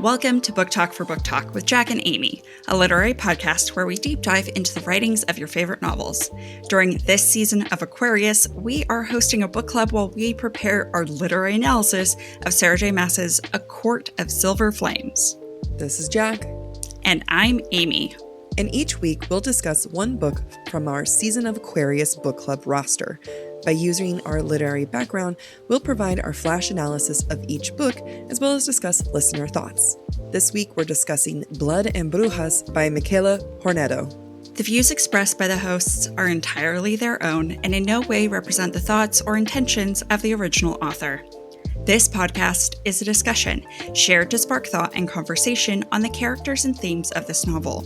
Welcome to Book Talk for Book Talk with Jack and Amy, a literary podcast where we deep dive into the writings of your favorite novels. During this season of Aquarius, we are hosting a book club while we prepare our literary analysis of Sarah J. Maas's A Court of Silver Flames. This is Jack. And I'm Amy. And each week we'll discuss one book from our Season of Aquarius book club roster. By using our literary background, we'll provide our flash analysis of each book, as well as discuss listener thoughts. This week we're discussing Blood and Brujas by Mikayla Hornedo. The views expressed by the hosts are entirely their own and in no way represent the thoughts or intentions of the original author. This podcast is a discussion shared to spark thought and conversation on the characters and themes of this novel.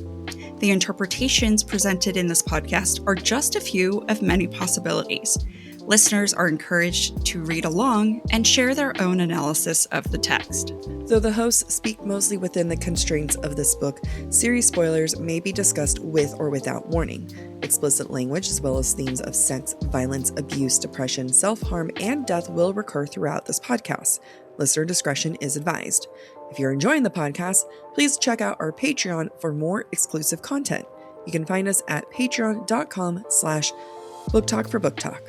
The interpretations presented in this podcast are just a few of many possibilities. Listeners are encouraged to read along and share their own analysis of the text. Though the hosts speak mostly within the constraints of this book, series spoilers may be discussed with or without warning. Explicit language, as well as themes of sex, violence, abuse, depression, self-harm, and death will recur throughout this podcast. Listener discretion is advised. If you're enjoying the podcast, please check out our Patreon for more exclusive content. You can find us at patreon.com/booktalkforbooktalk.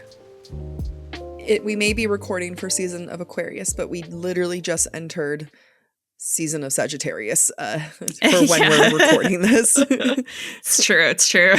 We may be recording for Season of Aquarius, but we literally just entered Season of Sagittarius for when we're recording this. It's true.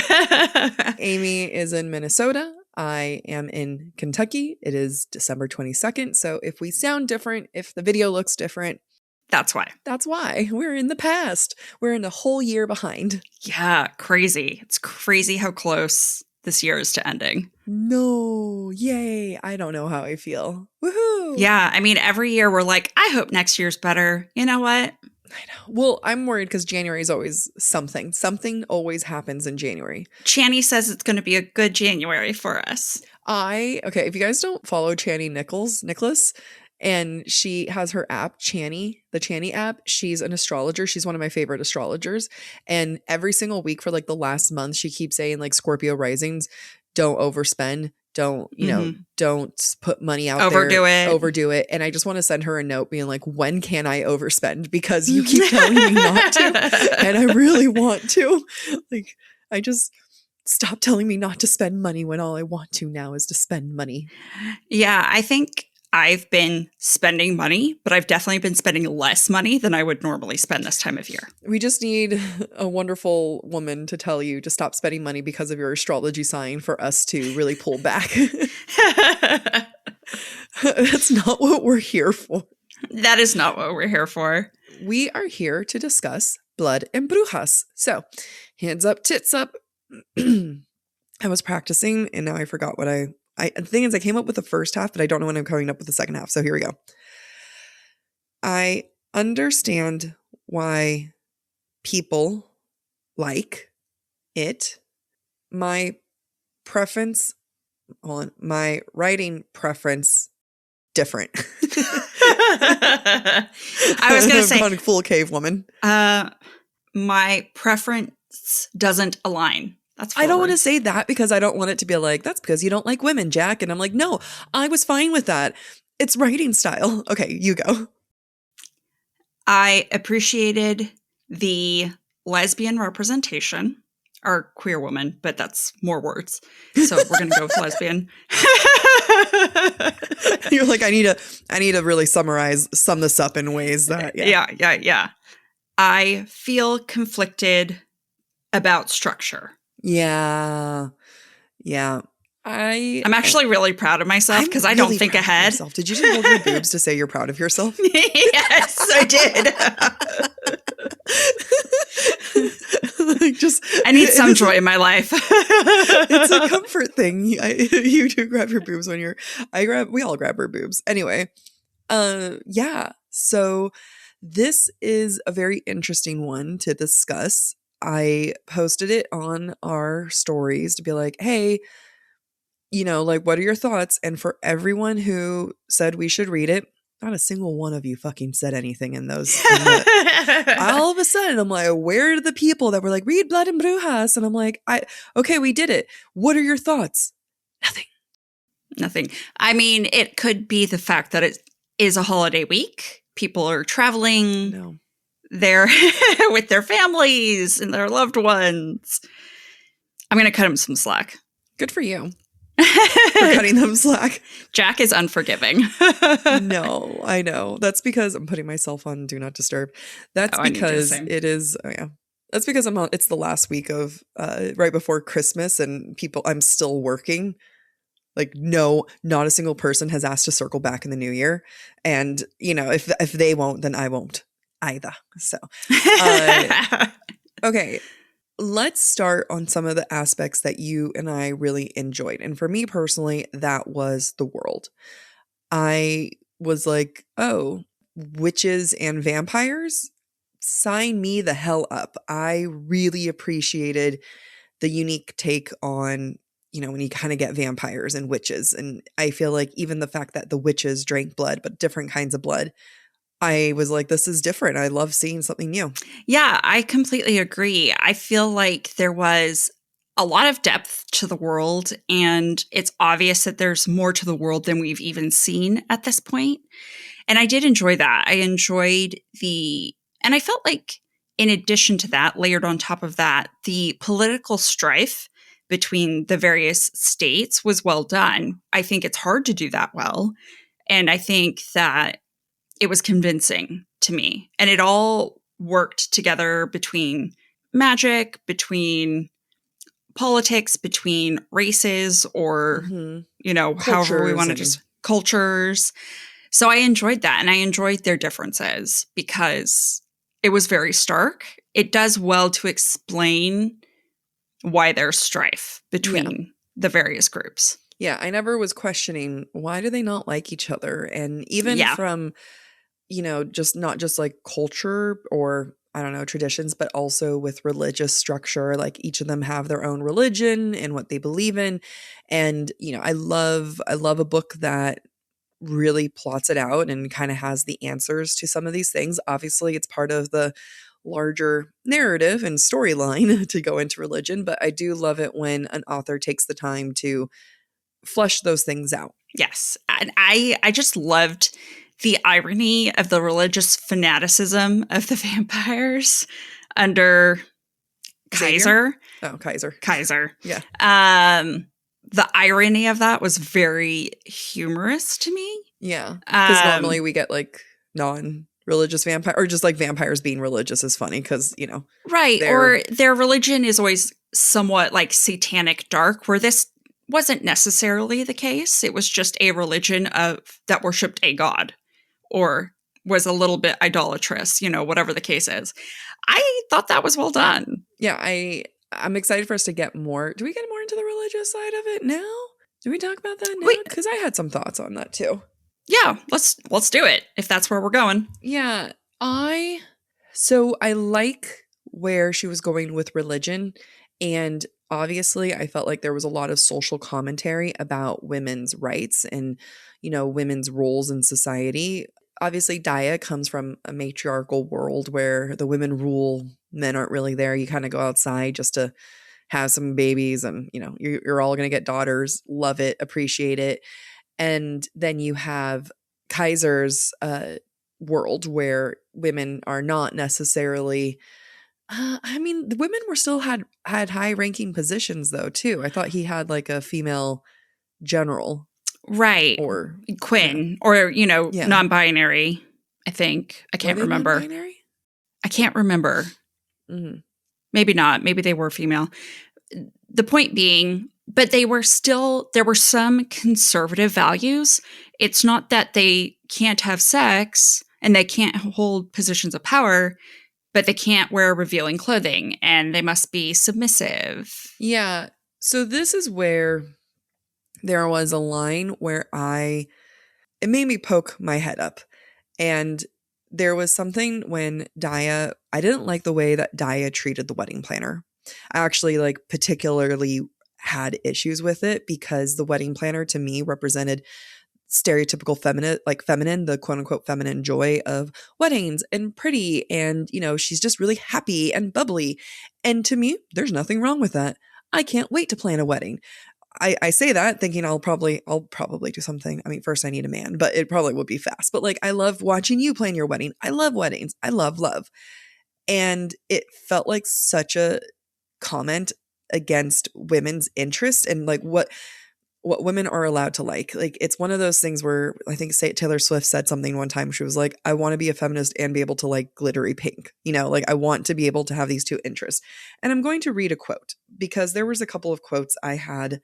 Amy is in Minnesota. I am in Kentucky. It is December 22nd. So if we sound different, if the video looks different, That's why. We're in the past. We're in a whole year behind. Yeah, crazy. It's crazy how close this year is to ending. No, yay. I don't know how I feel. Woohoo. Yeah, I mean, every year we're like, I hope next year's better. You know what? I know. Well, I'm worried because January is always something. Something always happens in January. Channy says it's going to be a good January for us. Okay, if you guys don't follow Channy Nicholas, and she has her app, Channy, the Channy app. She's an astrologer. She's one of my favorite astrologers. And every single week for like the last month, she keeps saying like Scorpio risings, don't overspend. Don't put money out there. Overdo it. And I just want to send her a note being like, when can I overspend? Because you keep telling me not to. And I really want to. Like, I just stop telling me not to spend money when all I want to now is to spend money. Yeah, I think I've been spending money, but I've definitely been spending less money than I would normally spend this time of year. We just need a wonderful woman to tell you to stop spending money because of your astrology sign for us to really pull back. That's not what we're here for. That is not what we're here for. We are here to discuss Blood and Brujas. So, hands up, tits up. I was practicing and now I forgot what the thing is, I came up with the first half, but I don't know when I'm coming up with the second half. So here we go. I understand why people like it. My writing preference, different. I was going to say, I'm full cave woman. My preference doesn't align. I don't want to say that because I don't want it to be like, that's because you don't like women, Jack. And I'm like, no, I was fine with that. It's writing style. Okay, you go. I appreciated the lesbian representation, or queer woman, but that's more words. So we're going to go with lesbian. You're like, I need to really sum this up in ways that, Yeah. I feel conflicted about structure. Yeah. I'm actually really proud of myself because I don't think ahead. Did you just hold your boobs to say you're proud of yourself? Yes, I did. I need some joy in my life. It's a comfort thing. You do grab your boobs we all grab our boobs. Anyway, yeah. So this is a very interesting one to discuss. I posted it on our stories to be like, hey, like, what are your thoughts? And for everyone who said we should read it, not a single one of you fucking said anything in those. All of a sudden, I'm like, where are the people that were like, read Blood and Brujas? And I'm like, okay, we did it. What are your thoughts? Nothing. I mean, it could be the fact that it is a holiday week. People are traveling. No. their with their families and their loved ones. I'm going to cut him some slack. Good for you for cutting them slack. Jack is unforgiving. No, I know. That's because I'm putting myself on Do Not Disturb. That's because it is. Oh yeah. That's because it's the last week of right before Christmas, and I'm still working. Like, no, not a single person has asked to circle back in the new year. And, if they won't, then I won't either. So, okay, let's start on some of the aspects that you and I really enjoyed. And for me personally, that was the world. I was like, oh, witches and vampires? Sign me the hell up. I really appreciated the unique take on when you kind of get vampires and witches. And I feel like even the fact that the witches drank blood, but different kinds of blood, I was like, this is different. I love seeing something new. Yeah, I completely agree. I feel like there was a lot of depth to the world, and it's obvious that there's more to the world than we've even seen at this point. And I did enjoy that. I enjoyed and I felt like in addition to that, layered on top of that, the political strife between the various states was well done. I think it's hard to do that well. And I think that it was convincing to me. And it all worked together between magic, between politics, between races, or, however we want to just cultures. So I enjoyed that. And I enjoyed their differences because it was very stark. It does well to explain why there's strife between the various groups. Yeah, I never was questioning why do they not like each other, and even from just not just like culture or I don't know traditions, but also with religious structure. Like each of them have their own religion and what they believe in, and I love a book that really plots it out and kind of has the answers to some of these things. Obviously, it's part of the larger narrative and storyline to go into religion, but I do love it when an author takes the time to flesh those things out. Yes. And I just loved the irony of the religious fanaticism of the vampires under Kaiser. Oh, Kaiser. Yeah. The irony of that was very humorous to me. Yeah. Because normally we get like non-religious vampire, or just like vampires being religious is funny because, right. Or their religion is always somewhat like satanic dark, where this wasn't necessarily the case. It was just a religion that worshipped a god or was a little bit idolatrous, whatever the case is. I thought that was well done. Yeah, I'm excited for us to get more. Do we get more into the religious side of it now? Do we talk about that now? Because I had some thoughts on that too. Yeah, let's do it if that's where we're going. Yeah, I like where she was going with religion, and obviously I felt like there was a lot of social commentary about women's rights and women's roles in society. Obviously, Daya comes from a matriarchal world where the women rule, men aren't really there. You kind of go outside just to have some babies and, you're all going to get daughters. Love it, appreciate it. And then you have Kaiser's world where women are not necessarily the women were still had high ranking positions though too. I thought he had like a female general. Right. Or Quinn or, non-binary, I think. I can't remember. Non-binary? I can't remember. Mm-hmm. Maybe not. Maybe they were female. The point being, but there were some conservative values. It's not that they can't have sex and they can't hold positions of power, but they can't wear revealing clothing and they must be submissive. Yeah. So this is where there was a line where it made me poke my head up. And there was something when I didn't like the way that Daya treated the wedding planner. I actually particularly had issues with it because the wedding planner to me represented stereotypical feminine, the quote unquote feminine joy of weddings and pretty. And, she's just really happy and bubbly. And to me, there's nothing wrong with that. I can't wait to plan a wedding. I say that thinking I'll probably do something. I mean, first I need a man, but it probably would be fast. But like, I love watching you plan your wedding. I love weddings. I love love. And it felt like such a comment against women's interest and like what women are allowed to like. Like, it's one of those things where I think Taylor Swift said something one time. She was like, I want to be a feminist and be able to like glittery pink, you know, like I want to be able to have these two interests. And I'm going to read a quote because there was a couple of quotes I had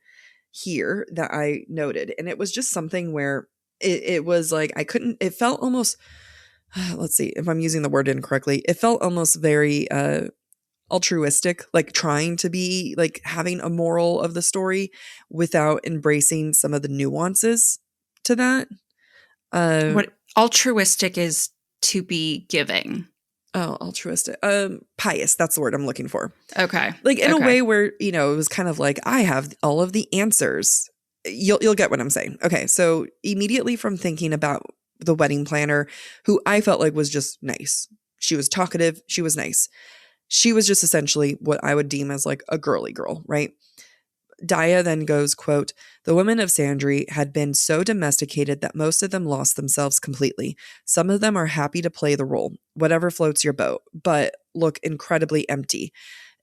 here that I noted. And it was just something where it was like, it felt almost, let's see if I'm using the word incorrectly. It felt almost very, altruistic, like trying to be like having a moral of the story without embracing some of the nuances to that. What altruistic is to be giving. Oh, altruistic. Pious. That's the word I'm looking for. Okay. Like in a way where, you know, it was kind of like, I have all of the answers. You'll get what I'm saying. Okay. So immediately from thinking about the wedding planner, who I felt like was just nice. She was talkative. She was nice. She was just essentially what I would deem as like a girly girl, right? Daya then goes, quote, the women of Sandry had been so domesticated that most of them lost themselves completely. Some of them are happy to play the role, whatever floats your boat, but look incredibly empty.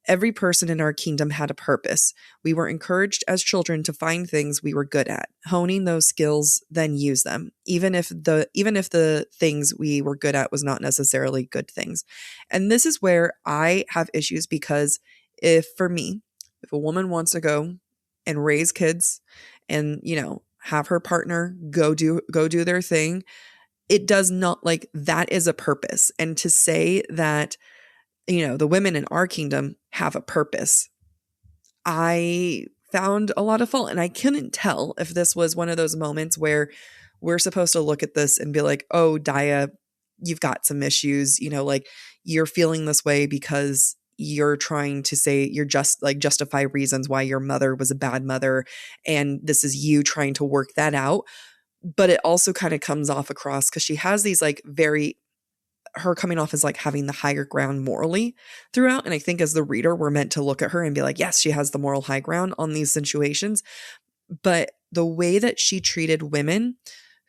Every person in our kingdom had a purpose. We were encouraged as children to find things we were good at, honing those skills, then use them, even if the things we were good at was not necessarily good things. And this is where I have issues because if a woman wants to go and raise kids and, you know, have her partner go do their thing, it does not, like, that is a purpose. And to say that, you know, the women in our kingdom have a purpose, I found a lot of fault. And I couldn't tell if this was one of those moments where we're supposed to look at this and be like, oh, Daya, you've got some issues, you know, like you're feeling this way because you're trying to say you're just like justify reasons why your mother was a bad mother. And this is you trying to work that out. But it also kind of comes off across because she has these like her coming off as like having the higher ground morally throughout. And I think as the reader, we're meant to look at her and be like, yes, she has the moral high ground on these situations. But the way that she treated women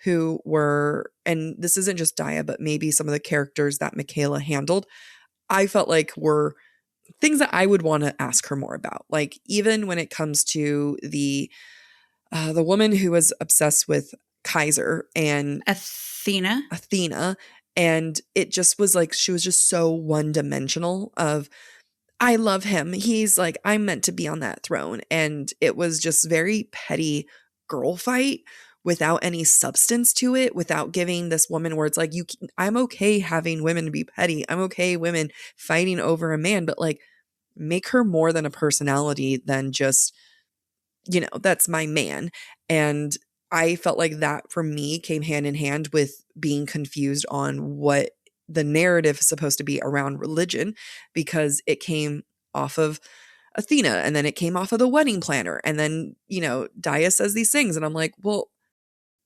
who were, and this isn't just Daya, but maybe some of the characters that Mikayla handled, I felt like were things that I would want to ask her more about. Like even when it comes to the woman who was obsessed with Kaiser and Athena. And it just was like, she was just so one-dimensional of, I love him. He's like, I'm meant to be on that throne. And it was just very petty girl fight without any substance to it, without giving this woman where it's like, I'm okay having women be petty. I'm okay women fighting over a man, but like make her more than a personality than just, you know, that's my man. And I felt like that for me came hand in hand with being confused on what the narrative is supposed to be around religion, because it came off of Athena and then it came off of the wedding planner. And then, you know, Daya says these things and I'm like, well,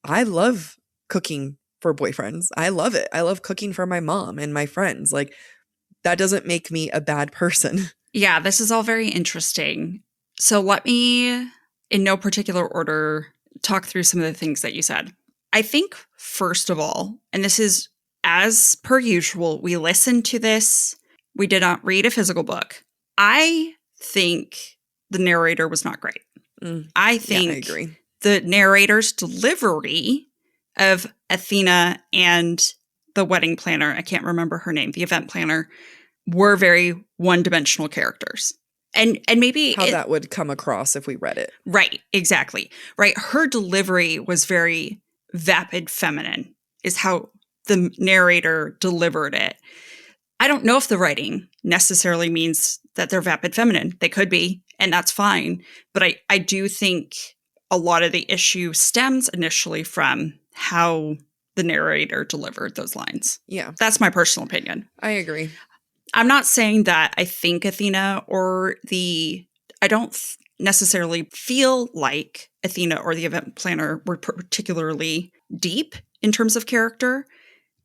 I love cooking for boyfriends. I love it. I love cooking for my mom and my friends. Like that doesn't make me a bad person. Yeah, this is all very interesting. So let me, in no particular order, talk through some of the things that you said. I think, first of all, and this is as per usual, we listened to this. We did not read a physical book. I think the narrator was not great. I think I agree. The narrator's delivery of Athena and the wedding planner, I can't remember her name, the event planner, were very one-dimensional characters. And maybe how that would come across if we read it. Right, exactly. Right. Her delivery was very vapid feminine, is how the narrator delivered it. I don't know if the writing necessarily means that they're vapid feminine. They could be, and that's fine. But I do think a lot of the issue stems initially from how the narrator delivered those lines. Yeah. That's my personal opinion. I agree. I'm not saying that I think Athena I don't necessarily feel like Athena or the event planner were particularly deep in terms of character,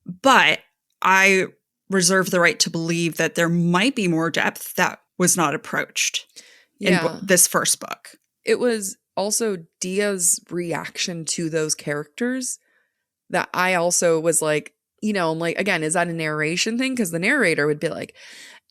but I reserve the right to believe that there might be more depth that was not approached in this first book. It was also Dia's reaction to those characters that I also was like, I'm like, again, is that a narration thing? Because the narrator would be like,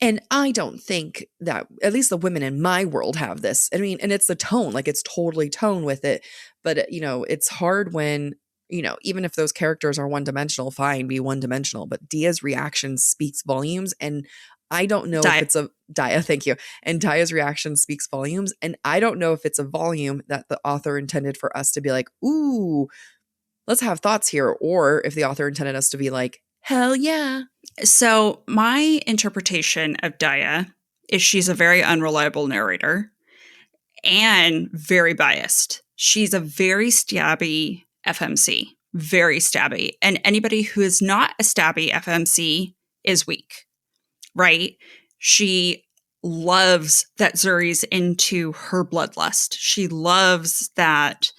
and I don't think that at least the women in my world have this. I mean, and it's the tone, like it's totally tone with it. But, it's hard when, even if those characters are one dimensional, fine, be one dimensional. But Dia's reaction speaks volumes. And I don't know if it's a Daya, thank you. And Daya's reaction speaks volumes. And I don't know if it's a volume that the author intended for us to be like, ooh, let's have thoughts here. Or if the author intended us to be like, hell yeah. So my interpretation of Daya is she's a very unreliable narrator and very biased. She's a very stabby FMC, very stabby. And anybody who is not a stabby FMC is weak, right? She loves that Zuri's into her bloodlust. She loves that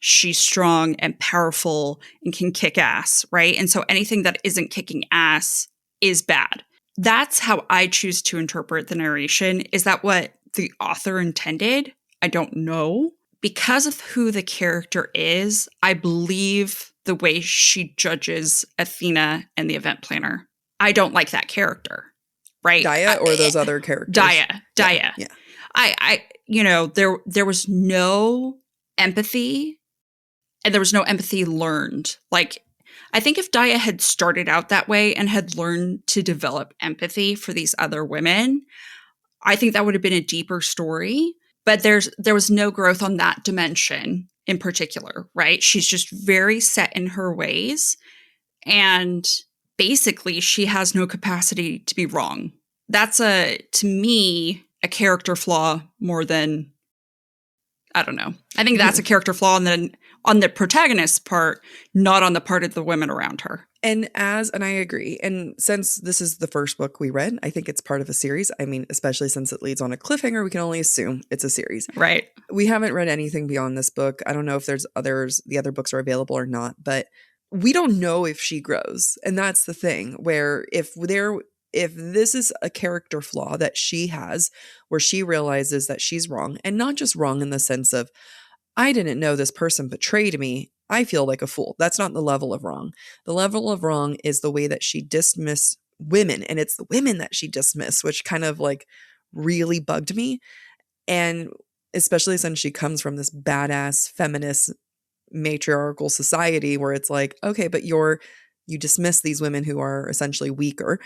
she's strong and powerful and can kick ass, right? And so anything that isn't kicking ass is bad. That's how I choose to interpret the narration. Is that what the author intended? I don't know. Because of who the character is, I believe the way she judges Athena and the event planner. I don't like that character, right? Daya or those other characters? Daya. Yeah. There was no empathy, and there was no empathy learned. Like, I think if Daya had started out that way and had learned to develop empathy for these other women, I think that would have been a deeper story. But there was no growth on that dimension in particular, right? She's just very set in her ways. And basically, she has no capacity to be wrong. That's, to me, a character flaw more than, I don't know. I think that's a character flaw on the protagonist's part, not on the part of the women around her. And I agree. And since this is the first book we read, I think it's part of a series. I mean, especially since it leads on a cliffhanger, we can only assume it's a series. Right. We haven't read anything beyond this book. I don't know if the other books are available or not, but we don't know if she grows. And that's the thing, where if this is a character flaw that she has, where she realizes that she's wrong, and not just wrong in the sense of, I didn't know this person betrayed me, I feel like a fool. That's not the level of wrong. The level of wrong is the way that she dismissed women, and it's the women that she dismissed, which kind of like really bugged me. And especially since she comes from this badass feminist matriarchal society where it's like, okay, but you dismiss these women who are essentially weaker.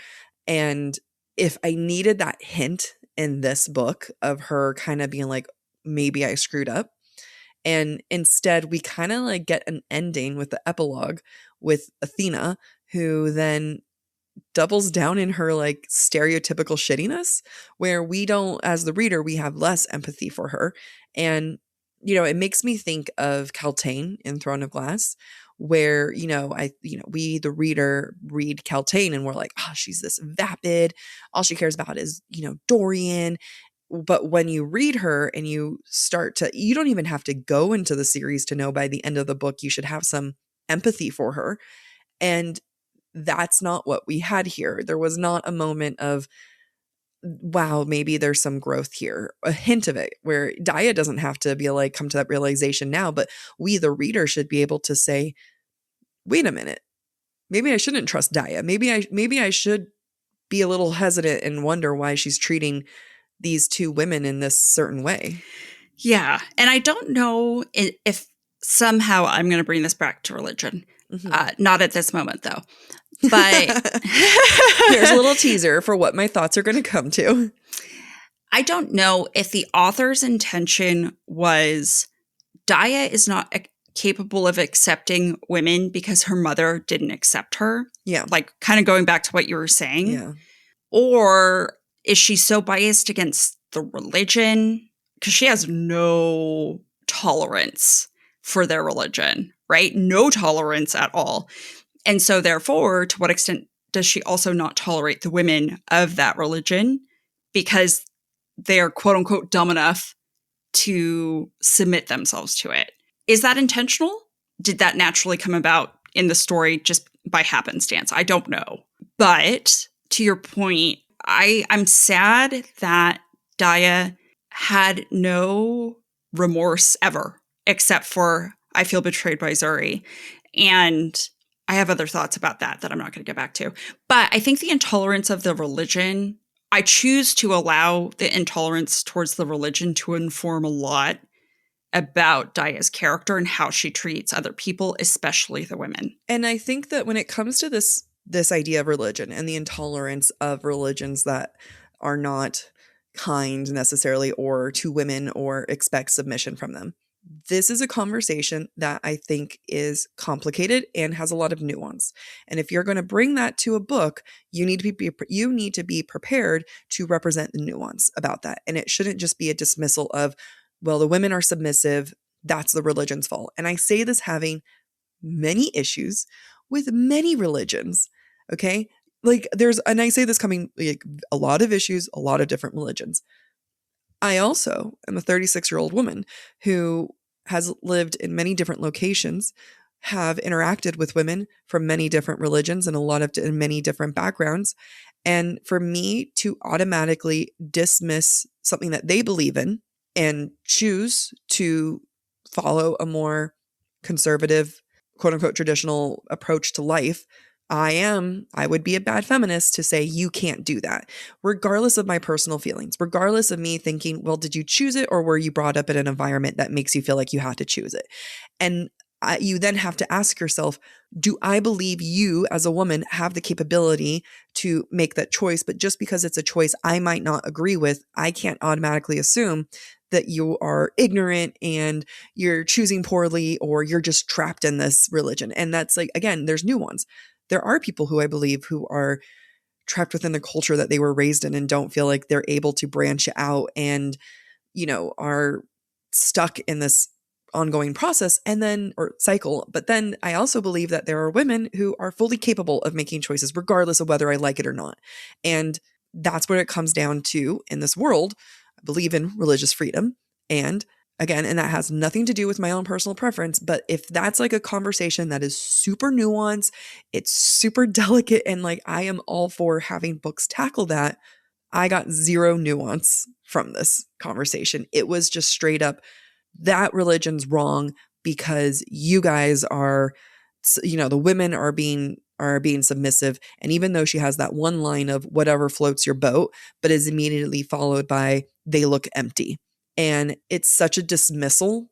And if I needed that hint in this book of her kind of being like, maybe I screwed up, and instead we kind of like get an ending with the epilogue with Athena, who then doubles down in her like stereotypical shittiness, where we don't, as the reader, we have less empathy for her. And, it makes me think of Kaltain in Throne of Glass, where, we, the reader, read Kaltain and we're like, oh, she's this vapid. All she cares about is, Dorian. But when you read her and you don't even have to go into the series to know by the end of the book, you should have some empathy for her. And that's not what we had here. There was not a moment of, wow, maybe there's some growth here, a hint of it, where Daya doesn't have to be like, come to that realization now, but we, the reader, should be able to say, wait a minute, maybe I shouldn't trust Daya. Maybe I should be a little hesitant and wonder why she's treating these two women in this certain way. Yeah. And I don't know if somehow I'm going to bring this back to religion. Mm-hmm. Not at this moment, though. But here's a little teaser for what my thoughts are going to come to. I don't know if the author's intention was Daya is not capable of accepting women because her mother didn't accept her. Yeah. Like kind of going back to what you were saying. Yeah. Or is she so biased against the religion? Because she has no tolerance for their religion, right? No tolerance at all. And so therefore, to what extent does she also not tolerate the women of that religion because they're quote unquote dumb enough to submit themselves to it? Is that intentional? Did that naturally come about in the story just by happenstance? I don't know. But to your point, I'm sad that Daya had no remorse ever except for I feel betrayed by Zuri. And I have other thoughts about that I'm not going to get back to. But I think the intolerance of the religion, I choose to allow the intolerance towards the religion to inform a lot about Daya's character and how she treats other people, especially the women. And I think that when it comes to this idea of religion and the intolerance of religions that are not kind necessarily or to women or expect submission from them, this is a conversation that I think is complicated and has a lot of nuance. And if you're going to bring that to a book, you need to be prepared to represent the nuance about that. And it shouldn't just be a dismissal of, well, the women are submissive, that's the religion's fault. And I say this having many issues with many religions. Okay? Like and I say this coming like a lot of issues, a lot of different religions. I also am a 36-year-old woman who has lived in many different locations, have interacted with women from many different religions and many different backgrounds. And for me to automatically dismiss something that they believe in and choose to follow a more conservative, quote unquote, traditional approach to life, I would be a bad feminist to say you can't do that, regardless of my personal feelings, regardless of me thinking, well, did you choose it or were you brought up in an environment that makes you feel like you have to choose it? And you then have to ask yourself, do I believe you as a woman have the capability to make that choice? But just because it's a choice I might not agree with, I can't automatically assume that you are ignorant and you're choosing poorly or you're just trapped in this religion. And that's like, again, there's nuance. There are people who I believe who are trapped within the culture that they were raised in and don't feel like they're able to branch out and, are stuck in this ongoing process or cycle. But then I also believe that there are women who are fully capable of making choices regardless of whether I like it or not. And that's what it comes down to in this world. I believe in religious freedom. And again, and that has nothing to do with my own personal preference, but if that's like a conversation that is super nuanced, it's super delicate, and like I am all for having books tackle that, I got zero nuance from this conversation. It was just straight up, that religion's wrong because you guys are, the women are being submissive. And even though she has that one line of whatever floats your boat, but is immediately followed by they look empty. And it's such a dismissal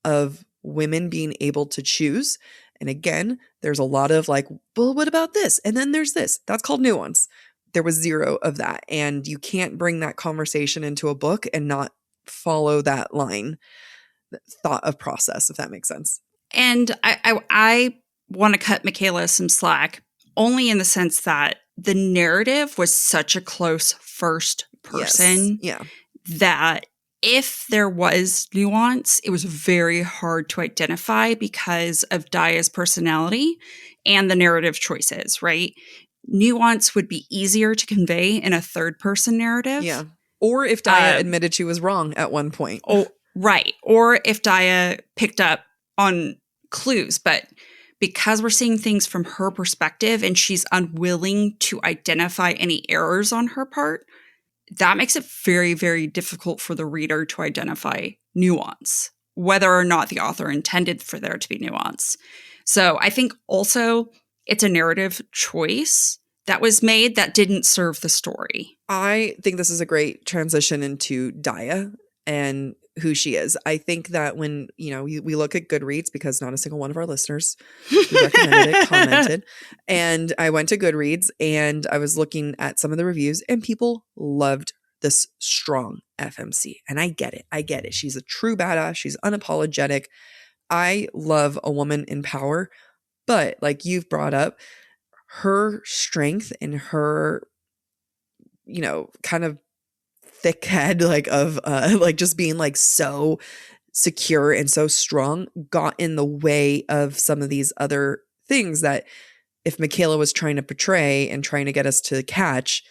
of women being able to choose. And again, there's a lot of like, well, what about this? And then there's this. That's called nuance. There was zero of that. And you can't bring that conversation into a book and not follow that line, thought of process, if that makes sense. And I want to cut Mikayla some slack, only in the sense that the narrative was such a close first person that if there was nuance, it was very hard to identify because of Daya's personality and the narrative choices, right? Nuance would be easier to convey in a third person narrative. Yeah. Or if Daya admitted she was wrong at one point. Oh, right. Or if Daya picked up on clues. But because we're seeing things from her perspective and she's unwilling to identify any errors on her part, that makes it very, very difficult for the reader to identify nuance, whether or not the author intended for there to be nuance. So I think also it's a narrative choice that was made that didn't serve the story. I think this is a great transition into Daya and who she is. I think that when, we look at Goodreads, because not a single one of our listeners who recommended it commented, and I went to Goodreads and I was looking at some of the reviews and people loved this strong FMC. And I get it. She's a true badass. She's unapologetic. I love a woman in power, but like you've brought up, her strength and her, kind of thick head, like of like just being like so secure and so strong got in the way of some of these other things that if Mikayla was trying to portray and trying to get us to catch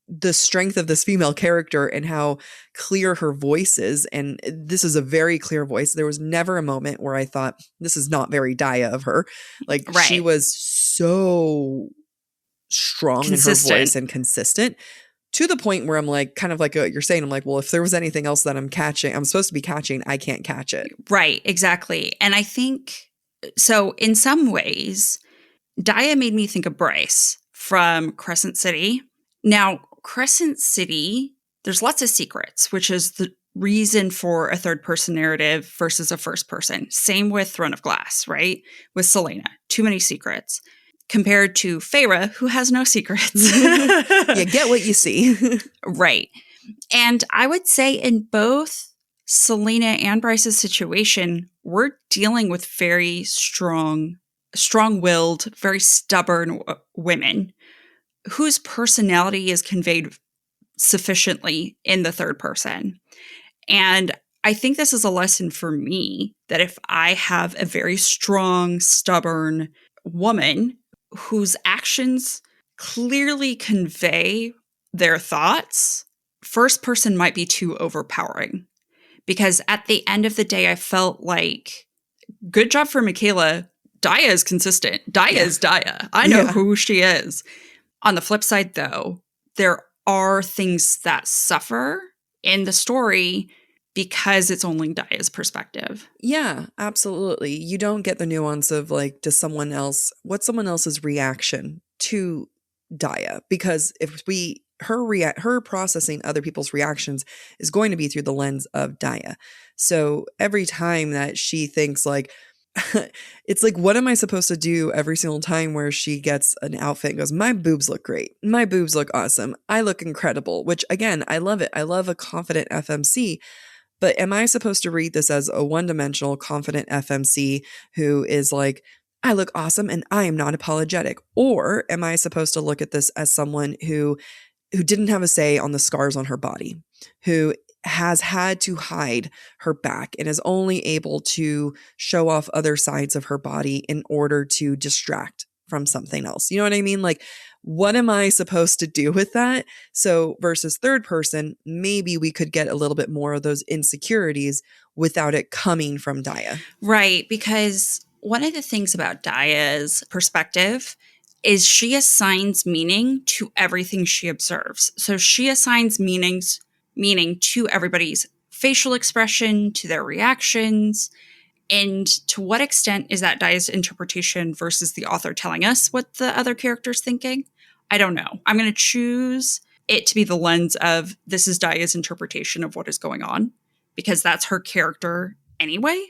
the strength of this female character and how clear her voice is. And this is a very clear voice. There was never a moment where I thought this is not very Daya of her. Like she was so strong in her voice and consistent to the point where I'm like, kind of like you're saying, I'm like, well, if there was anything else that I'm supposed to be catching, I can't catch it. Right, exactly. And I think, so in some ways, Daya made me think of Bryce from Crescent City. Now, Crescent City, there's lots of secrets, which is the reason for a third person narrative versus a first person. Same with Throne of Glass, right? With Selena, too many secrets. Compared to Feyre, who has no secrets. You get what you see. Right. And I would say in both Selena and Bryce's situation, we're dealing with very strong-willed, very stubborn women whose personality is conveyed sufficiently in the third person. And I think this is a lesson for me that if I have a very strong, stubborn woman whose actions clearly convey their thoughts, first person might be too overpowering. Because at the end of the day, I felt like, good job for Mikayla. Daya is consistent. Daya is Daya. I know who she is. On the flip side, though, there are things that suffer in the story because it's only Daya's perspective. Yeah, absolutely. You don't get the nuance of like, what's someone else's reaction to Daya? Because if her processing other people's reactions is going to be through the lens of Daya. So every time that she thinks like, it's like, what am I supposed to do every single time where she gets an outfit and goes, my boobs look great. My boobs look awesome. I look incredible, which again, I love it. I love a confident FMC. But am I supposed to read this as a one-dimensional, confident FMC who is like, I look awesome and I am not apologetic? Or am I supposed to look at this as someone who didn't have a say on the scars on her body, who has had to hide her back and is only able to show off other sides of her body in order to distract from something else? You know what I mean? Like, what am I supposed to do with that? So versus third person, maybe we could get a little bit more of those insecurities without it coming from Daya. Right, because one of the things about Daya's perspective is she assigns meaning to everything she observes. So she assigns meaning to everybody's facial expression, to their reactions. And to what extent is that Daya's interpretation versus the author telling us what the other character's thinking? I don't know. I'm going to choose it to be the lens of this is Daya's interpretation of what is going on, because that's her character anyway,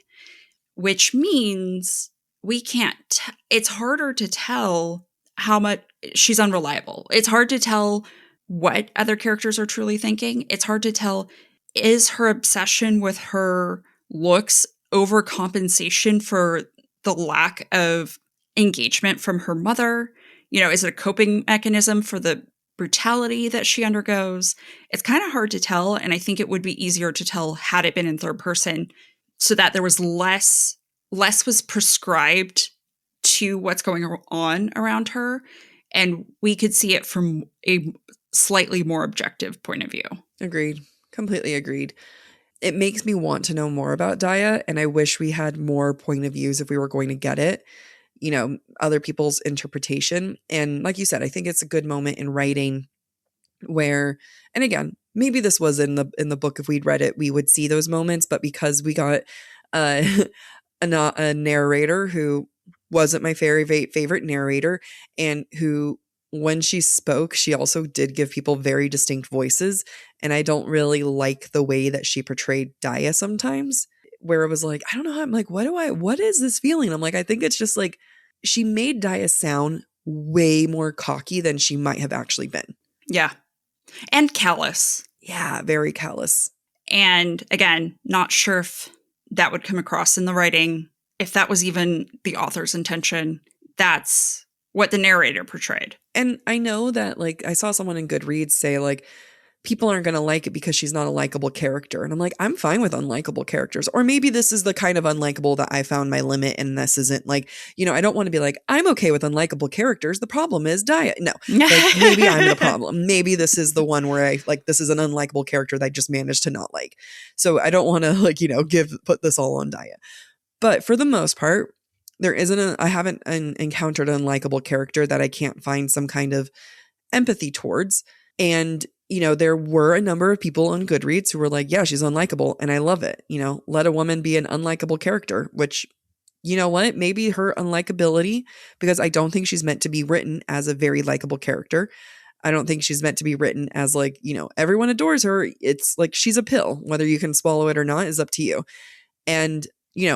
which means we can't, it's harder to tell how much she's unreliable. It's hard to tell what other characters are truly thinking. It's hard to tell, is her obsession with her looks overcompensation for the lack of engagement from her mother? You know, is it a coping mechanism for the brutality that she undergoes? It's kind of hard to tell, and I think it would be easier to tell had it been in third person, so that there was less was prescribed to what's going on around her, and we could see it from a slightly more objective point of view. Agreed. Completely agreed. It makes me want to know more about Daya, and I wish we had more point of views if we were going to get it. You know, other people's interpretation. And like you said, I think it's a good moment in writing where, and again, maybe this was in the book, if we'd read it, we would see those moments, but because we got a narrator who wasn't my favorite narrator, and who, when she spoke, she also did give people very distinct voices. And I don't really like the way that she portrayed Daya sometimes, where it was like, I don't know how, I'm like, what is this feeling? I'm like, I think it's just like, she made Daya sound way more cocky than she might have actually been. Yeah. And callous. Yeah, very callous. And again, not sure if that would come across in the writing, if that was even the author's intention. That's what the narrator portrayed. And I know that, like, I saw someone in Goodreads say, like, people aren't going to like it because she's not a likable character. And I'm like, I'm fine with unlikable characters. Or maybe this is the kind of unlikable that I found my limit, and this isn't like, you know, I don't want to be like, I'm okay with unlikable characters. The problem is Daya. No, like, maybe I'm the problem. Maybe this is the one where I like, this is an unlikable character that I just managed to not like. So I don't want to, like, you know, put this all on Daya. But for the most part, I haven't encountered an unlikable character that I can't find some kind of empathy towards. And there were a number of people on Goodreads who were like, yeah, she's unlikable. And I love it. Let a woman be an unlikable character, which, you know what? Maybe her unlikability, because I don't think she's meant to be written as a very likable character. I don't think she's meant to be written as like, everyone adores her. It's like she's a pill. Whether you can swallow it or not is up to you. And,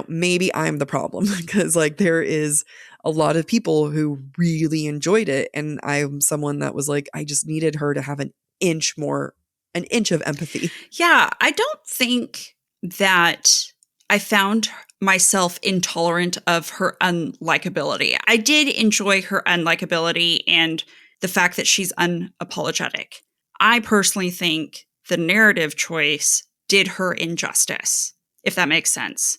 maybe I'm the problem because like there is a lot of people who really enjoyed it. And I'm someone that was like, I just needed her to have an inch of empathy. Yeah, I don't think that I found myself intolerant of her unlikability. I did enjoy her unlikability and the fact that she's unapologetic. I personally think the narrative choice did her injustice, if that makes sense.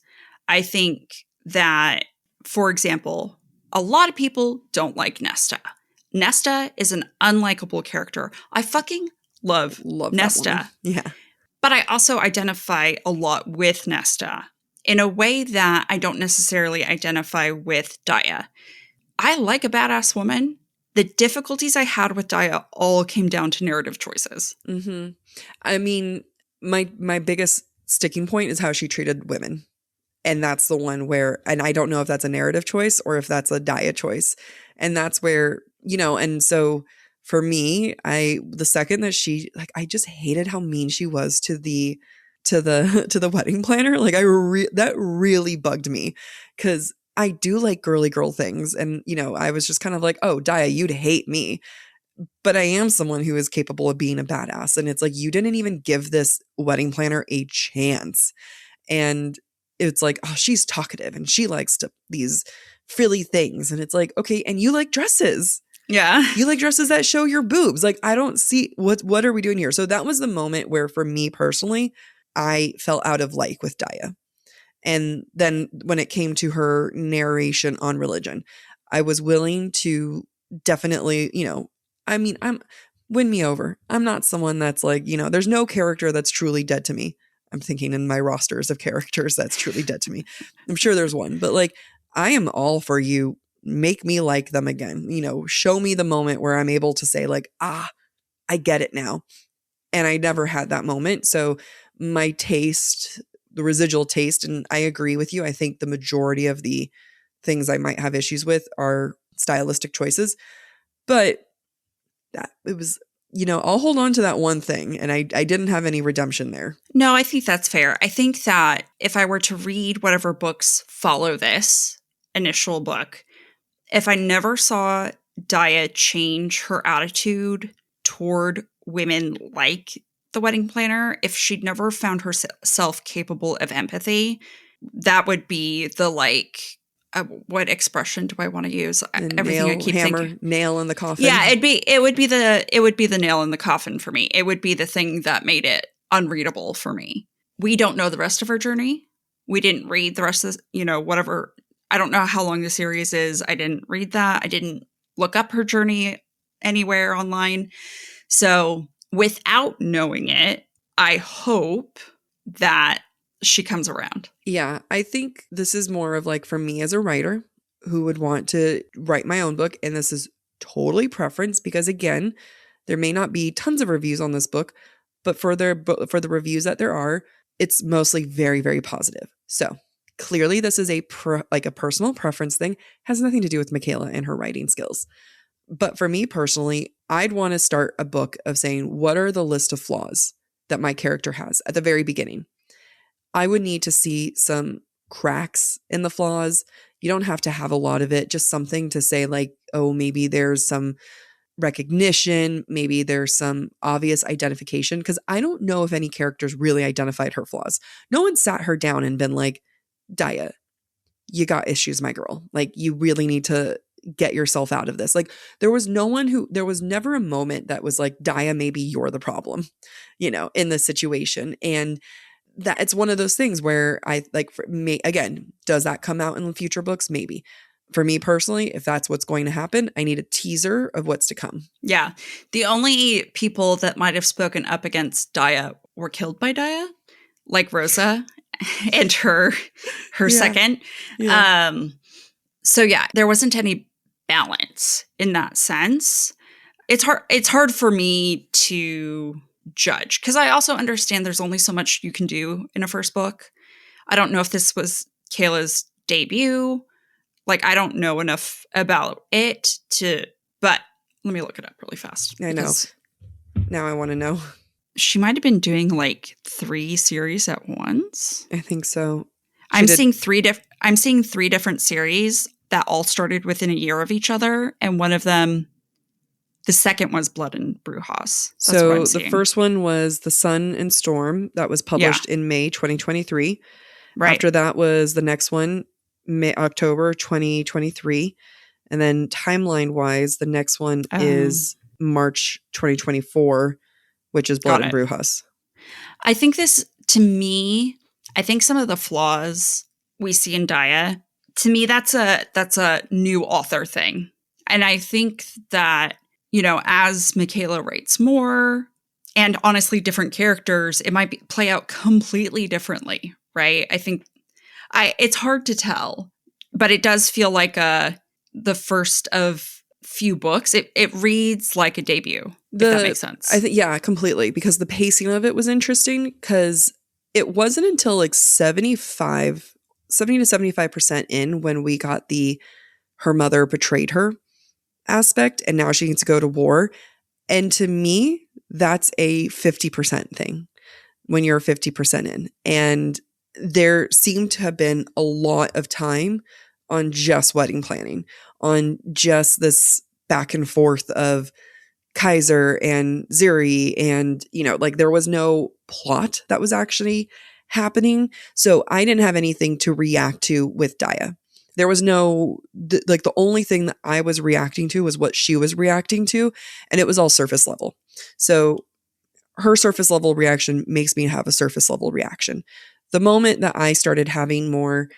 I think that, for example, a lot of people don't like Nesta. Nesta is an unlikable character. I fucking love Nesta. Yeah. But I also identify a lot with Nesta in a way that I don't necessarily identify with Daya. I like a badass woman. The difficulties I had with Daya all came down to narrative choices. Mm-hmm. I mean, my biggest sticking point is how she treated women. And that's the one where, and I don't know if that's a narrative choice or if that's a Daya choice. And that's where, and so for me, the second that she, like, I just hated how mean she was to the wedding planner. Like that really bugged me because I do like girly girl things. And, I was just kind of like, oh, Daya, you'd hate me. But I am someone who is capable of being a badass. And it's like, you didn't even give this wedding planner a chance. And it's like, oh, she's talkative and she likes these frilly things. And it's like, okay, and you like dresses. Yeah. You like dresses that show your boobs. Like, I don't see what are we doing here? So that was the moment where, for me personally, I fell out of like with Daya. And then when it came to her narration on religion, I was willing to definitely, win me over. I'm not someone that's like, there's no character that's truly dead to me. I'm thinking in my rosters of characters that's truly dead to me. I'm sure there's one, but like, I am all for you. Make me like them again. Show me the moment where I'm able to say like, I get it now. And I never had that moment. So my taste, the residual taste, and I agree with you. I think the majority of the things I might have issues with are stylistic choices, but that it was, I'll hold on to that one thing. And I didn't have any redemption there. No, I think that's fair. I think that if I were to read whatever books follow this initial book, if I never saw Daya change her attitude toward women like the wedding planner, if she'd never found herself capable of empathy, that would be the what expression do I want to use? Everything I keep thinking. Nail in the coffin. Yeah, it would be the nail in the coffin for me. It would be the thing that made it unreadable for me. We don't know the rest of her journey. We didn't read the rest of whatever. I don't know how long the series is. I didn't read that. I didn't look up her journey anywhere online. So without knowing it, I hope that she comes around. Yeah, I think this is more of like, for me as a writer who would want to write my own book, and this is totally preference because, again, there may not be tons of reviews on this book, but for the reviews that there are, it's mostly very, very positive. So clearly this is a personal preference thing, has nothing to do with Mikayla and her writing skills. But for me personally, I'd want to start a book of saying, what are the list of flaws that my character has at the very beginning? I would need to see some cracks in the flaws. You don't have to have a lot of it, just something to say like, oh, maybe there's some recognition, maybe there's some obvious identification, because I don't know if any characters really identified her flaws. No one sat her down and been like, Daya, you got issues, my girl. Like, you really need to get yourself out of this. Like, there was never a moment that was like, Daya, maybe you're the problem, in this situation. And that it's one of those things where I like, for me, again, does that come out in future books? Maybe. For me personally, if that's what's going to happen, I need a teaser of what's to come. Yeah. The only people that might have spoken up against Daya were killed by Daya, like Rosa and her second. Yeah. So yeah, there wasn't any balance in that sense. it's hard for me to judge because I also understand there's only so much you can do in a first book. I don't know if this was Kayla's debut. Like, I don't know enough about it but let me look it up really fast. I know. Now I want to know. She might have been doing like 3 series at once. I think so. I'm seeing three different series that all started within a year of each other, and one of them, the second was Blood and Brujas. So the first one was The Sun and Storm that was published in May 2023. Right. After that was the next one, October 2023. And then timeline-wise, the next one is March 2024, which is Blood and Brujas. I think some of the flaws we see in Daya, to me, that's a new author thing. And I think that, you know, as Mikayla writes more, and honestly, different characters, it might play out completely differently, right? I think it's hard to tell, but it does feel like the first of few books. It reads like a debut, if that makes sense. I think, yeah, completely. Because the pacing of it was interesting because it wasn't until like 70 to 75% in when we got her mother betrayed her aspect and now she needs to go to war. And to me, that's a 50% thing when you're 50% in. And there seemed to have been a lot of time on just wedding planning, on just this back and forth of Kaiser and Ziri. And, you know, like there was no plot that was actually happening. So I didn't have anything to react to with Daya. There was the only thing that I was reacting to was what she was reacting to. And it was all surface level. So her surface level reaction makes me have a surface level reaction. The moment that I started having more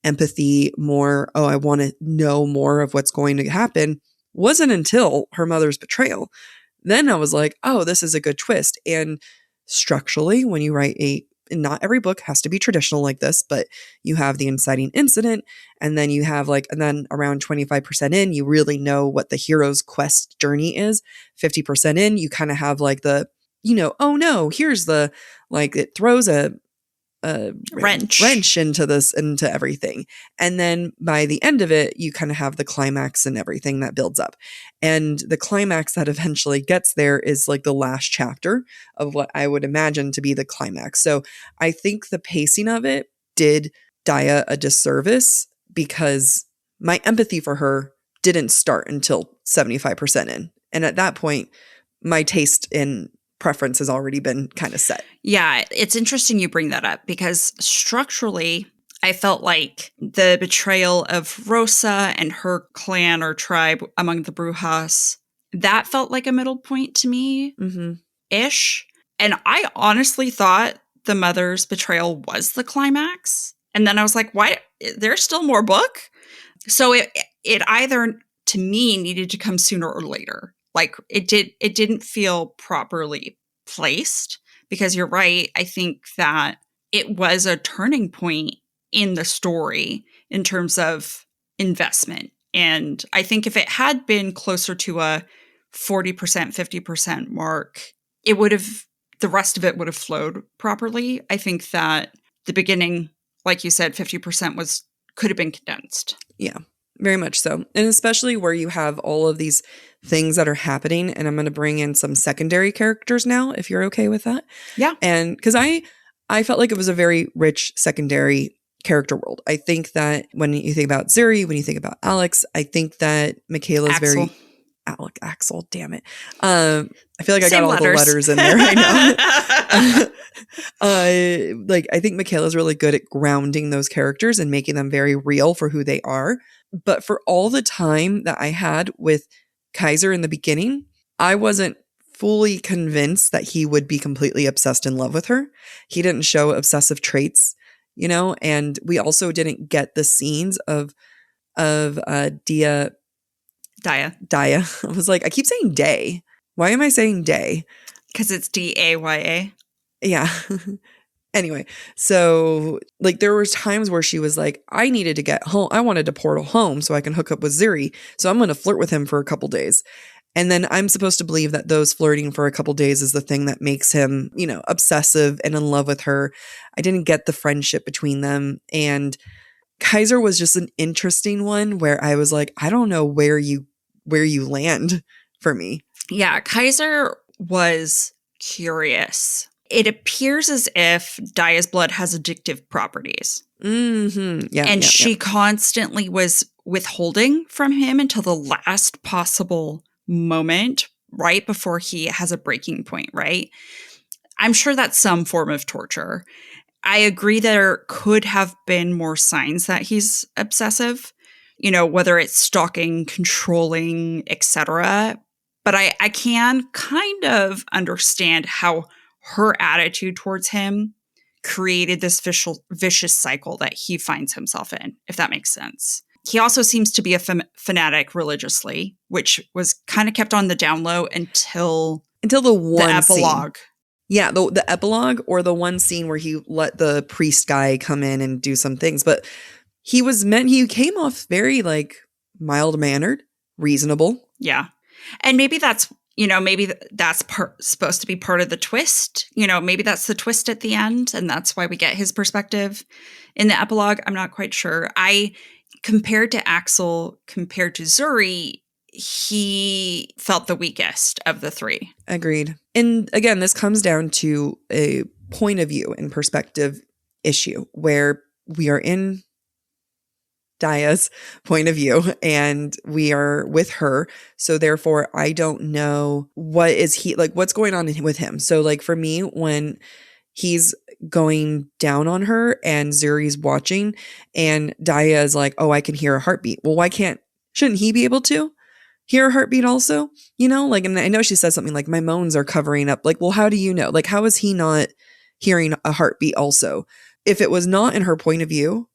empathy, more, I want to know more of what's going to happen, wasn't until her mother's betrayal. Then I was like, oh, this is a good twist. And structurally, when you write not every book has to be traditional like this, but you have the inciting incident, and then you have and then around 25% in, you really know what the hero's quest journey is. 50% in, you kind of have the, oh no, here's it throws a wrench into everything. And then by the end of it, you kind of have the climax and everything that builds up. And the climax that eventually gets there is the last chapter of what I would imagine to be the climax. So I think the pacing of it did Daya a disservice because my empathy for her didn't start until 75% in. And at that point, my taste in preference has already been kind of set. Yeah, it's interesting you bring that up because structurally, I felt like the betrayal of Rosa and her clan or tribe among the Brujas, that felt like a middle point to me, ish. And I honestly thought the mother's betrayal was the climax. And then I was like, why? There's still more book? So it either, to me, needed to come sooner or later. It didn't feel properly placed because you're right. I think that it was a turning point in the story in terms of investment. And I think if it had been closer to a 40%, 50% mark, the rest of it would have flowed properly. I think that the beginning, like you said, 50% could have been condensed. Yeah. Very much so. And especially where you have all of these things that are happening. And I'm going to bring in some secondary characters now, if you're okay with that. Yeah. And because I felt like it was a very rich secondary character world. I think that when you think about Ziri, when you think about Alex, I think that Mikayla's very... Axel, damn it. I feel like I got all the letters in there right now. I think Mikayla's really good at grounding those characters and making them very real for who they are. But for all the time that I had with Kaiser in the beginning, I wasn't fully convinced that he would be completely obsessed in love with her. He didn't show obsessive traits, and we also didn't get the scenes of Daya. I was like, I keep saying Day. Why am I saying Day? Because it's Daya. Yeah. Anyway, so there were times where she was like, I needed to get home. I wanted to portal home so I can hook up with Ziri. So I'm going to flirt with him for a couple days. And then I'm supposed to believe that those flirting for a couple days is the thing that makes him, obsessive and in love with her. I didn't get the friendship between them. And Kaiser was just an interesting one where I was like, I don't know where you land for me. Yeah, Kaiser was curious. It appears as if Daya's blood has addictive properties. Mm-hmm. Yeah, and she constantly was withholding from him until the last possible moment, right before he has a breaking point, right? I'm sure that's some form of torture. I agree there could have been more signs that he's obsessive, whether it's stalking, controlling, etc. But I can kind of understand how her attitude towards him created this vicious cycle that he finds himself in, if that makes sense. He also seems to be a fanatic religiously, which was kind of kept on the down low until the one epilogue. Scene. Yeah, the epilogue or the one scene where he let the priest guy come in and do some things. But he came off very mild-mannered, reasonable. Yeah. And maybe that's supposed to be part of the twist. Maybe that's the twist at the end, and that's why we get his perspective in the epilogue. I'm not quite sure. Compared to Axel, compared to Zuri, he felt the weakest of the three. Agreed. And again, this comes down to a point of view and perspective issue where we are in Daya's point of view and we are with her. So therefore, I don't know what's going on with him. So for me, when he's going down on her and Zuri's watching and Daya is like, oh, I can hear a heartbeat. Well, shouldn't he be able to hear a heartbeat also? And I know she says something like my moans are covering up. Well, how do you know? How is he not hearing a heartbeat also? If it was not in her point of view,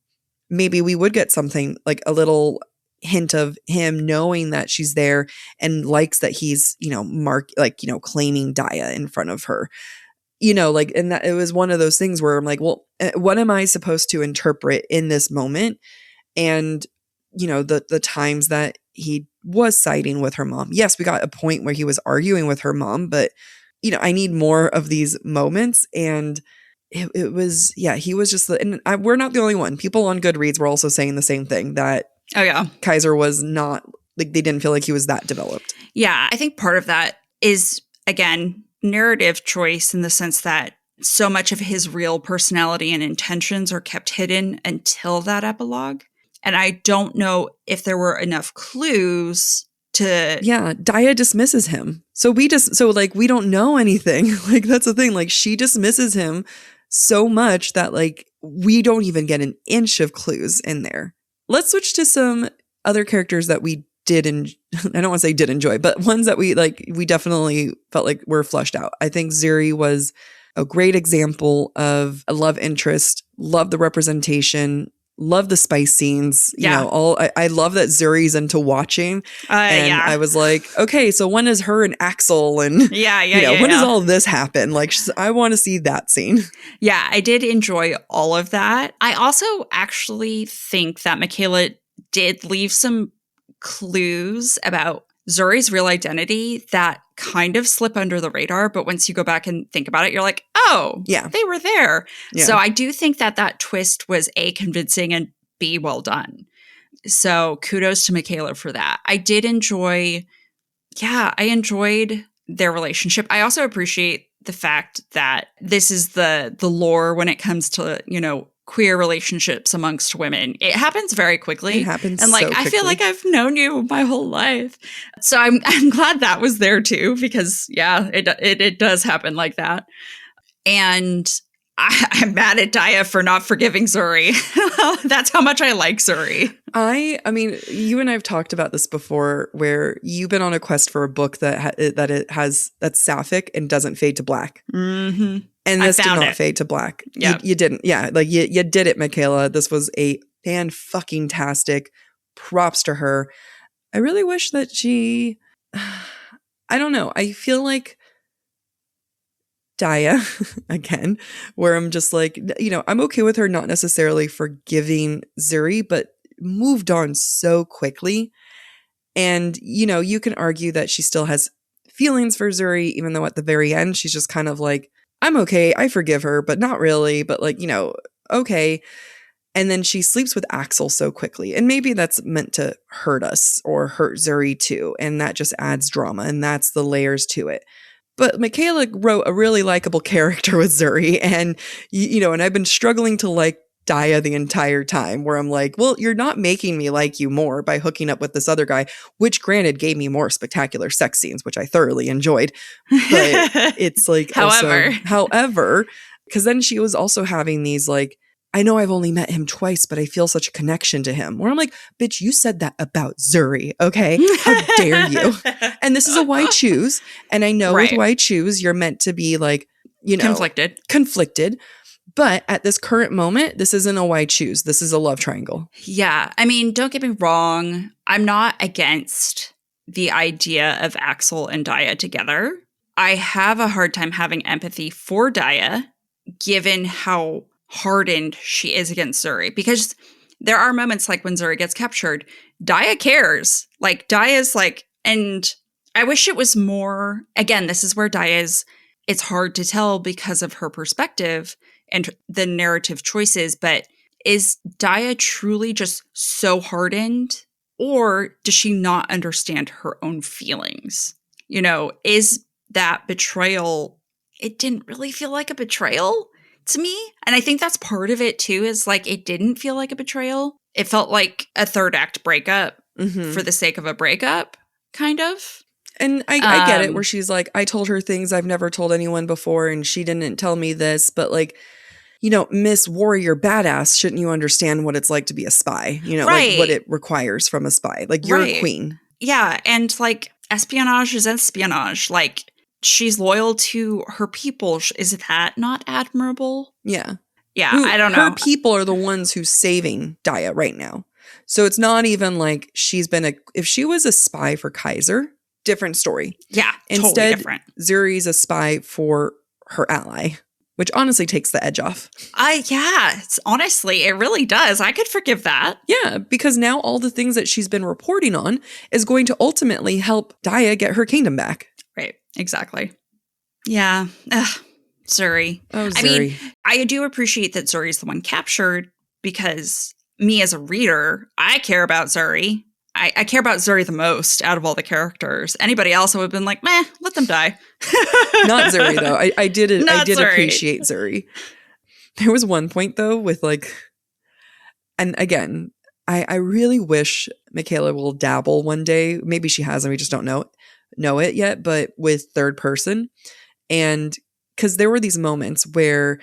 maybe we would get something a little hint of him knowing that she's there and likes that he's, claiming Daya in front of her, and that it was one of those things where I'm like, well, what am I supposed to interpret in this moment? And, the times that he was siding with her mom. Yes, we got a point where he was arguing with her mom, but, I need more of these moments. And it was, he was just, we're not the only one. People on Goodreads were also saying the same thing, that Kaiser was not, they didn't feel like he was that developed. Yeah, I think part of that is, again, narrative choice in the sense that so much of his real personality and intentions are kept hidden until that epilogue. And I don't know if there were enough clues to... Yeah, Daya dismisses him. So we don't know anything. That's the thing. She dismisses him so much that we don't even get an inch of clues in there. Let's switch to some other characters that we did, I don't want to say did enjoy, but ones that we definitely felt like were flushed out. I think Zuri was a great example of a love interest, love the representation, love the spice scenes. I love that Zuri's into watching. I was like, okay, so when is her and Axel and when does all this happen? I want to see that scene. Yeah, I did enjoy all of that. I also actually think that Mikayla did leave some clues about Zuri's real identity that kind of slip under the radar, but once you go back and think about it, you're like, oh, yeah, they were there. Yeah. So I do think that twist was A, convincing, and B, well done. So kudos to Mikayla for that. I enjoyed their relationship. I also appreciate the fact that this is the lore when it comes to, queer relationships amongst women. It happens very quickly. It happens and so quickly. I feel like I've known you my whole life. So I'm glad that was there too, because it does happen like that. And I'm mad at Daya for not forgiving Zuri. That's how much I like Zuri. I mean, you and I have talked about this before, where you've been on a quest for a book that's sapphic and doesn't fade to black. Mm-hmm. And this did not fade to black. Yeah. You didn't. Yeah. You did it, Mikayla. This was a fan-fucking-tastic. Props to her. I really wish that she, I don't know. I feel like Daya, again, where I'm just like, I'm okay with her not necessarily forgiving Zuri, but moved on so quickly. And, you know, you can argue that she still has feelings for Zuri, even though at the very end, she's just kind of like, I'm okay. I forgive her, but not really. But like, you know, okay. And then she sleeps with Axel so quickly. And maybe that's meant to hurt us or hurt Zuri too. And that just adds drama. And that's the layers to it. But Mikayla wrote a really likable character with Zuri. And, you know, and I've been struggling to like Daya the entire time, where I'm like, well, you're not making me like you more by hooking up with this other guy, which granted gave me more spectacular sex scenes, which I thoroughly enjoyed. But it's like, however, because then she was also having these like, I know I've only met him twice, but I feel such a connection to him. Where I'm like, bitch, you said that about Zuri, okay? How dare you? And this is a why choose. And I know with why choose, you're meant to be like, you know, conflicted. But at this current moment, this isn't a why choose. This is a love triangle. Yeah. I mean, don't get me wrong. I'm not against the idea of Axel and Daya together. I have a hard time having empathy for Daya, given how hardened she is against Zuri. Because there are moments like when Zuri gets captured, Daya cares. Like, Daya's like, and I wish it was more, again, this is where Daya's, it's hard to tell because of her perspective and the narrative choices, but is Daya truly just so hardened, or does she not understand her own feelings? You know, is that betrayal, it didn't really feel like a betrayal to me. And I think that's part of it too, is like, it didn't feel like a betrayal. It felt like a third act breakup for the sake of a breakup, kind of. And I get it, where she's like, I told her things I've never told anyone before, and she didn't tell me this, but like, you know, Miss Warrior Badass, shouldn't you understand what it's like to be a spy? You know, like what it requires from a spy. Like, you're a queen. Yeah. And like, espionage is espionage. Like, she's loyal to her people. Is that not admirable? Yeah. Yeah. I don't know. Her people are the ones who's saving Daya right now. So it's not even like she's been if she was a spy for Kaiser, different story. Yeah. Instead, totally different. Zuri's a spy for her ally, which honestly takes the edge off. Yeah, honestly, it really does. I could forgive that. Yeah, because now all the things that she's been reporting on is going to ultimately help Daya get her kingdom back. Right, exactly. Yeah. Zuri. Oh, Zuri. I mean, I do appreciate that Zuri's the one captured, because me as a reader, I care about Zuri. I care about Zuri the most out of all the characters. Anybody else, I would have been like, meh, let them die. Not Zuri, though. I did appreciate Zuri. There was one point, though, with like, and again, I really wish Mikayla will dabble one day. Maybe she has, and we just don't know it yet, but with third person. And because there were these moments where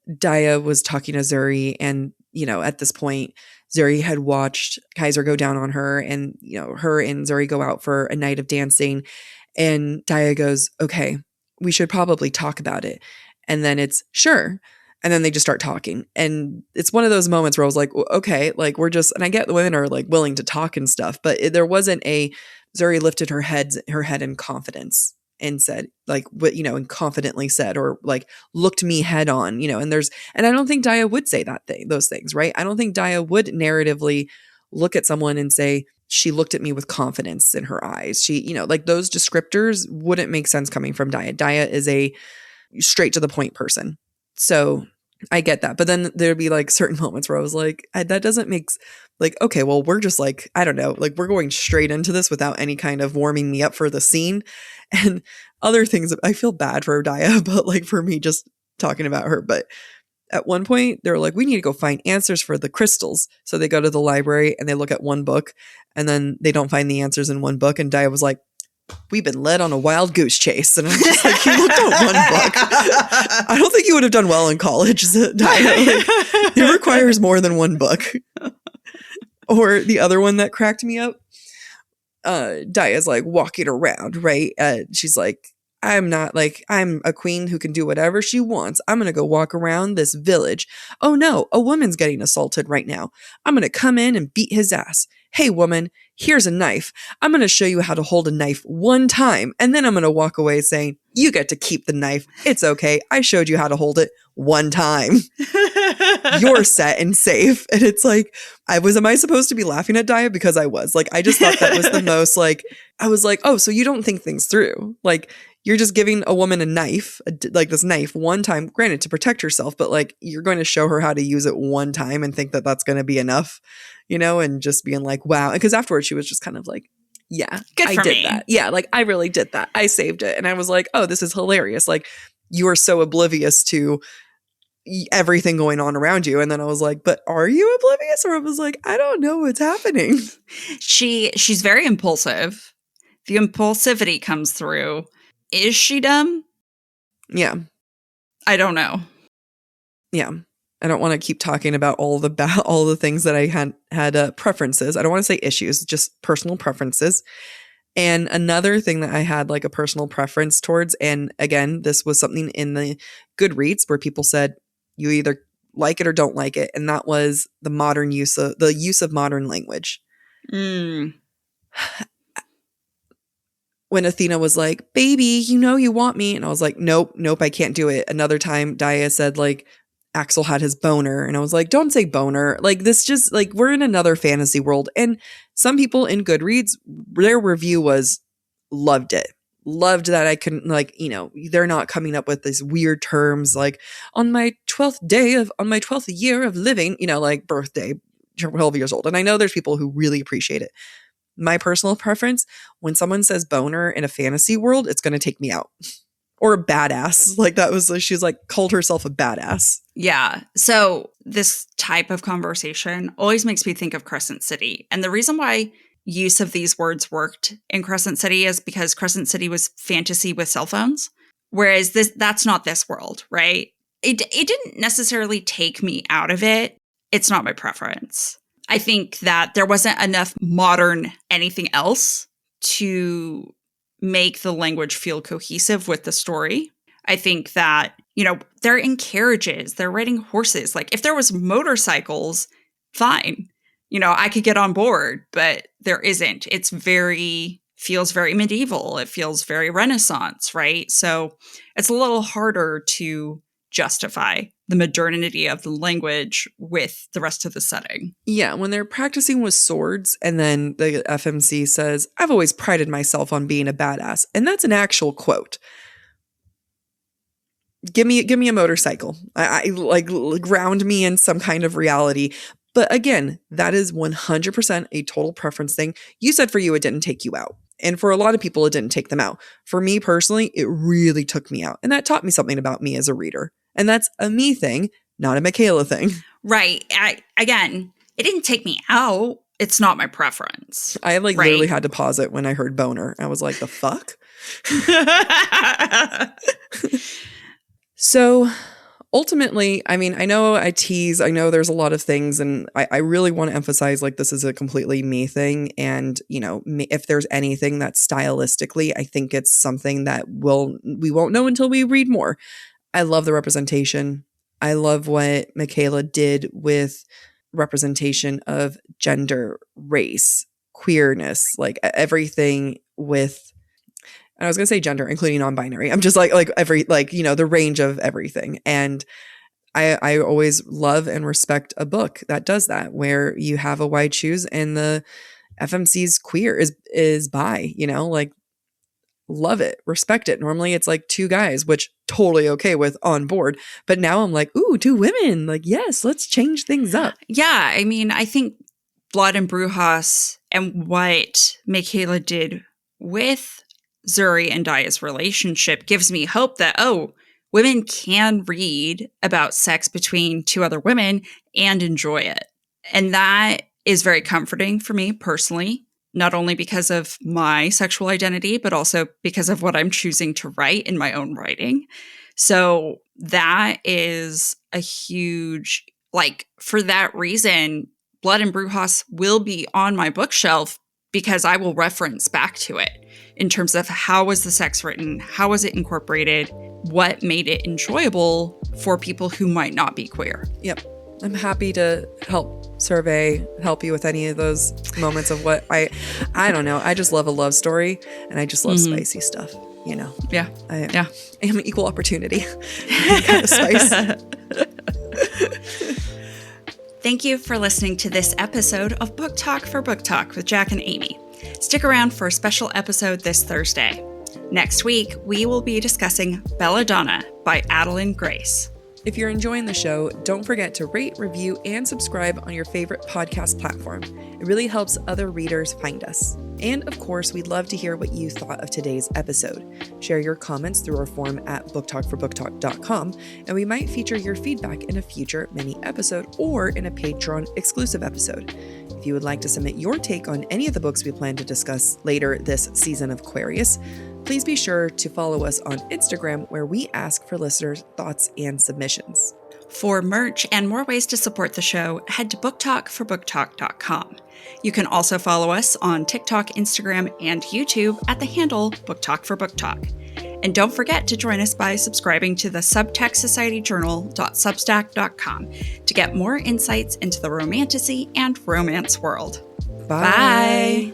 Daya was talking to Zuri, and, you know, at this point, Zuri had watched Kaiser go down on her, and, you know, her and Zuri go out for a night of dancing, and Daya goes, okay, we should probably talk about it. And then it's sure. And then they just start talking. And it's one of those moments where I was like, okay, like we're just, and I get the women are like willing to talk and stuff, but there wasn't Zuri lifted her head in confidence and said like what, you know, and confidently said, or like looked me head on, you know, and I don't think Daya would say those things, right? I don't think Daya would narratively look at someone and say, she looked at me with confidence in her eyes. She, you know, like those descriptors wouldn't make sense coming from Daya. Daya is a straight to the point person. So I get that. But then there'd be like certain moments where I was like, that doesn't make like, okay, well, we're just like, I don't know, like we're going straight into this without any kind of warming me up for the scene. And other things, I feel bad for Daya, but like for me just talking about her. But at one point they were like, we need to go find answers for the crystals. So they go to the library and they look at one book, and then they don't find the answers in one book. And Daya was like, we've been led on a wild goose chase. And I'm just like, you looked at one book. I don't think you would have done well in college, Daya. Like, it requires more than one book. Or the other one that cracked me up, Daya's like walking around, right? She's like, I'm not like, I'm a queen who can do whatever she wants. I'm going to go walk around this village. Oh no, a woman's getting assaulted right now. I'm going to come in and beat his ass. Hey woman, here's a knife. I'm going to show you how to hold a knife one time. And then I'm going to walk away saying, you get to keep the knife. It's okay. I showed you how to hold it one time. You're set and safe. And it's like, am I supposed to be laughing at Daya? Because I was. Like, I just thought that was the most, like, I was like, oh, so you don't think things through. Like, you're just giving a woman a knife, like this knife one time, granted to protect herself, but like, you're going to show her how to use it one time and think that that's going to be enough, you know, and just being like, wow. Because afterwards she was just kind of like, yeah, Good for I did me. that. Yeah, like I really did that. I saved it. And I was like, oh, this is hilarious. Like, you are so oblivious to everything going on around you. And then I was like, but are you oblivious? Or I was like, I don't know what's happening. She's very impulsive. The impulsivity comes through. Is she dumb? Yeah. I don't know. Yeah. I don't want to keep talking about all the things that I had preferences. I don't want to say issues, just personal preferences. And another thing that I had like a personal preference towards, and again, this was something in the Goodreads where people said you either like it or don't like it, and that was the use of modern language. Mm. When Athena was like, baby, you know you want me. And I was like, nope, I can't do it. Another time, Daya said, like, Axel had his boner. And I was like, don't say boner. Like, this just, like, we're in another fantasy world. And some people in Goodreads, their review was, loved it. Loved that I couldn't, like, you know, they're not coming up with these weird terms, like, on my 12th year of living, you know, like, birthday, 12 years old. And I know there's people who really appreciate it. My personal preference, when someone says boner in a fantasy world, it's going to take me out. Or a badass. Like that was, she's like called herself a badass. Yeah. So this type of conversation always makes me think of Crescent City. And the reason why use of these words worked in Crescent City is because Crescent City was fantasy with cell phones. Whereas that's not this world, right? It didn't necessarily take me out of it. It's not my preference. I think that there wasn't enough modern anything else to make the language feel cohesive with the story. I think that, you know, they're in carriages, they're riding horses. Like if there was motorcycles, fine. You know, I could get on board, but there isn't. Feels very medieval. It feels very Renaissance, right? So it's a little harder to justify the modernity of the language with the rest of the setting. Yeah, when they're practicing with swords and then the FMC says, I've always prided myself on being a badass. And that's an actual quote. Give me a motorcycle. I like ground me in some kind of reality. But again, that is 100% a total preference thing. You said for you, it didn't take you out. And for a lot of people, it didn't take them out. For me personally, it really took me out. And that taught me something about me as a reader. And that's a me thing, not a Mikayla thing. Right. Again, it didn't take me out. It's not my preference. I literally had to pause it when I heard boner. I was like, the fuck? So ultimately, I mean, I know I tease, I know there's a lot of things, and I really want to emphasize like this is a completely me thing. And, you know, if there's anything that's stylistically, I think it's something that we won't know until we read more. I love the representation. I love what Mikayla did with representation of gender, race, queerness, like everything with, and I was going to say gender, including non-binary. I'm just like every, like, you know, the range of everything. And I always love and respect a book that does that, where you have a wide choose and the FMC's queer is bi, you know, like, love it, respect it. Normally it's like two guys, which totally okay with on board. But now I'm like, ooh, two women. Like, yes, let's change things up. Yeah. I mean, I think Blood and Brujas and what Mikayla did with Zuri and Daya's relationship gives me hope that, oh, women can read about sex between two other women and enjoy it. And that is very comforting for me personally, not only because of my sexual identity, but also because of what I'm choosing to write in my own writing. So that is a huge, like, for that reason, Blood and Brujas will be on my bookshelf because I will reference back to it in terms of how was the sex written, how was it incorporated, what made it enjoyable for people who might not be queer. Yep. I'm happy to help you with any of those moments of what I don't know. I just love a love story, and I just love spicy stuff, you know. Yeah. I am equal opportunity kind of spice. Thank you for listening to this episode of Book Talk for Book Talk with Jack and Amy. Stick around for a special episode this Thursday. Next week, we will be discussing Belladonna by Adeline Grace. If you're enjoying the show, don't forget to rate, review, and subscribe on your favorite podcast platform. It really helps other readers find us. And of course, we'd love to hear what you thought of today's episode. Share your comments through our form at booktalkforbooktalk.com, and we might feature your feedback in a future mini episode or in a Patreon exclusive episode. If you would like to submit your take on any of the books we plan to discuss later this season of Aquarius, please be sure to follow us on Instagram, where we ask for listeners' thoughts and submissions. For merch and more ways to support the show, head to booktalkforbooktalk.com. You can also follow us on TikTok, Instagram, and YouTube at the handle BookTalk for Book Talk. And don't forget to join us by subscribing to the subtextsocietyjournal.substack.com to get more insights into the romantasy and romance world. Bye.